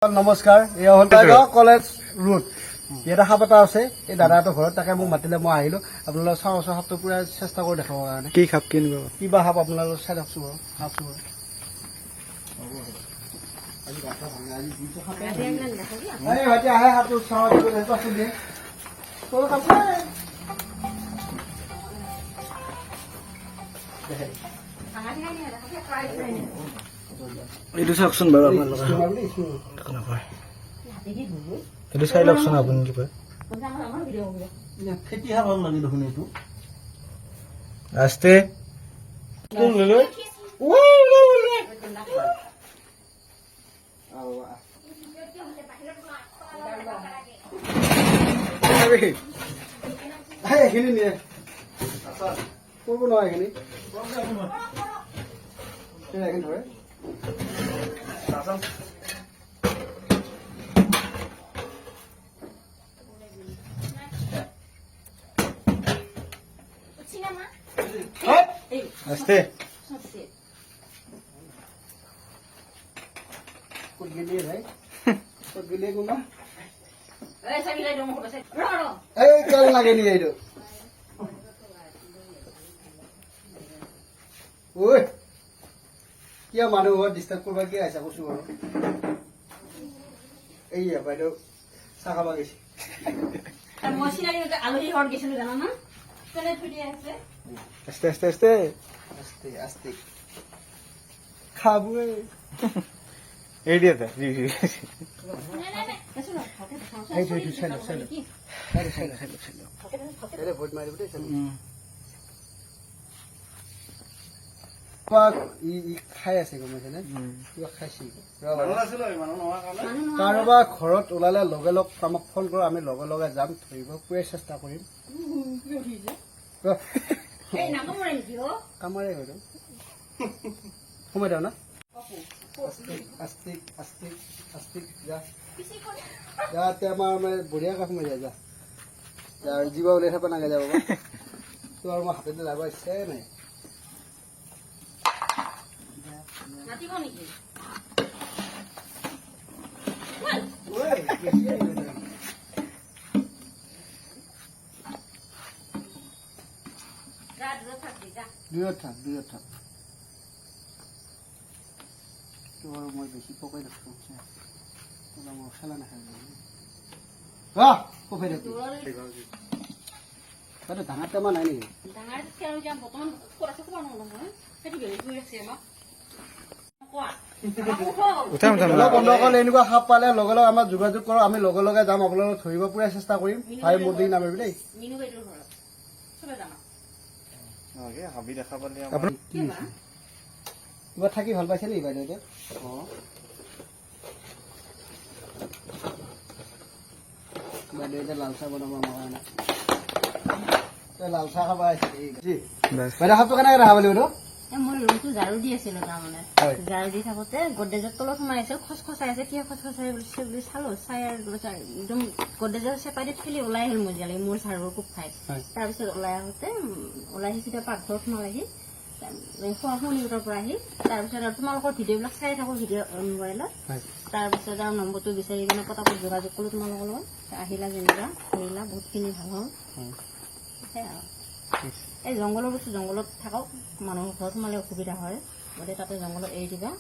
নমস্কাৰ, এয়া হ'ল টাইগাঁও কলেজ ৰোড। ইয়াতে সাপ এটা আছে, এই দাদাহঁতৰ ঘৰত, তাকে মোক মাতিলে মই আহিলো আপোনালোক চাওঁ সাপটো পুৰা চেষ্টা কৰি দেখাবৰ কাৰণে। কি সাপ কিনিব কিবা সাপ আপোনালোক চাই থাকছো বাৰু সাপটো আহে সাপটো চাওঁ এইটো চাওকচোন বাৰু আপোনালোকে এইটো চাই লওকচোন আপুনি কিবা খেতি সাপ ভাল লাগে দেখোন এইটো আস্তে এইখিনি নিয়ে কৰিব নোৱাৰে এইখিনি ধৰে আস্তে ক'ত গেলিয়ে ভাই ক'ত গেলিয়ে কোনোবা এই তেল লাগে নি এইটো ঐ কিয় মানুহ ঘৰত ডিষ্টাৰ্ব কৰিব কি আহিছা কৈছো বাৰু এইয়া বাইদেউ চাহ খাব গৈছে আলহী ঘৰত গৈছিলো জানা না আস্তে আস্তে আস্তে আস্তে আস্তে খাবই এই দিয়ে ভোট মাৰিব দেই খাই আছে গম পাইছে নে কিবা খাইছে কাৰোবাৰ ঘৰত ওলালে লগে লগ আমাক ফোন কৰোঁ আমি লগে লগে যাম ধৰিব পুৰা চেষ্টা কৰিম কামাৰে বাইদেউ সোমাই দিওঁ না আস্তিক আস্তিক আস্তিক যা যা আমাৰ মানে বঢ়িয়াকৈ সোমাই যায় যা আৰু জীৱা উলিয়াই থাকা নাগে যাব তো আৰু মই হাতেতে যাব ইচ্ছাই নাই দূৰত থাক তো আৰু মই বেছি পকাই দেখো মই খেলা নাখায় কফাই দেখো ডাঙৰ টেমা নাই নেকি বন্ধুসকল এনেকুৱা সাপ পালে লগে লগে আমাক যোগাযোগ কৰক আমি লগে লগে যাম আপোনালোকক ধৰিব পুৰা চেষ্টা কৰিম ভাই মোৰ দিন নামিবি দেই কিবা থাকি ভাল পাইছে নেকি বাইদেউ এতিয়া বাইদেউ এতিয়া লাল চাহ বনাব আমাৰ কাৰণে লাল চাহ খাব আহিছে বাইদেউ সাপটো কেনেকে দেখা পালি বাইদেউ মই ৰুমটো ঝাৰু দি আছিলো তাৰমানে ঝাৰু দি থাকোতে গডৰেজৰ তলত সোমাই আছে খচখচাই আছে কিয় খচখচাই বুলি চালো চাই আৰু একদম গডৰেজৰ চেপাই দি ঠেলি ওলাই আহিল মজিয়ালে মোৰ ঝাৰুৰ কোব খাই তাৰপিছত ওলাই আহোতে ওলাই আহিছে পাকঘৰত সোমালেহি শনিবাৰৰ পৰা আহি তাৰপিছত আৰু তোমালোকৰ ভিডিঅ'বিলাক চাই থাকো ভিডিঅ' মোবাইলত তাৰপিছত আৰু নম্বৰটো বিচাৰি কিনে পতাপত যোগাযোগ কৰিলো তোমালোকৰ লগত আহিলা যেনিবা কৰিলা বহুতখিনি ভাল হ'ল সেই আৰু এই জংঘলৰ বস্তু জংঘলত থাকক মানুহৰ ঘৰত সোমালে অসুবিধা হয় গতিকে তাতে জংঘলত এৰি দিবা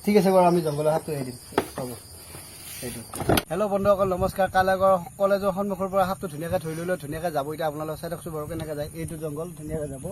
ঠিক আছে বাৰু আমি জংঘলৰ সাপটো এৰি দিম হ'ব সেইটো হেল্ল' বন্ধুসকল নমস্কাৰ কালাগড় কলেজৰ সন্মুখৰ পৰা সাপটো ধুনীয়াকৈ ধৰি লৈ ধুনীয়াকৈ যাব এতিয়া আপোনালোক চাই থাকছো বাৰু কেনেকৈ যায় এইটো জংঘল ধুনীয়াকৈ যাব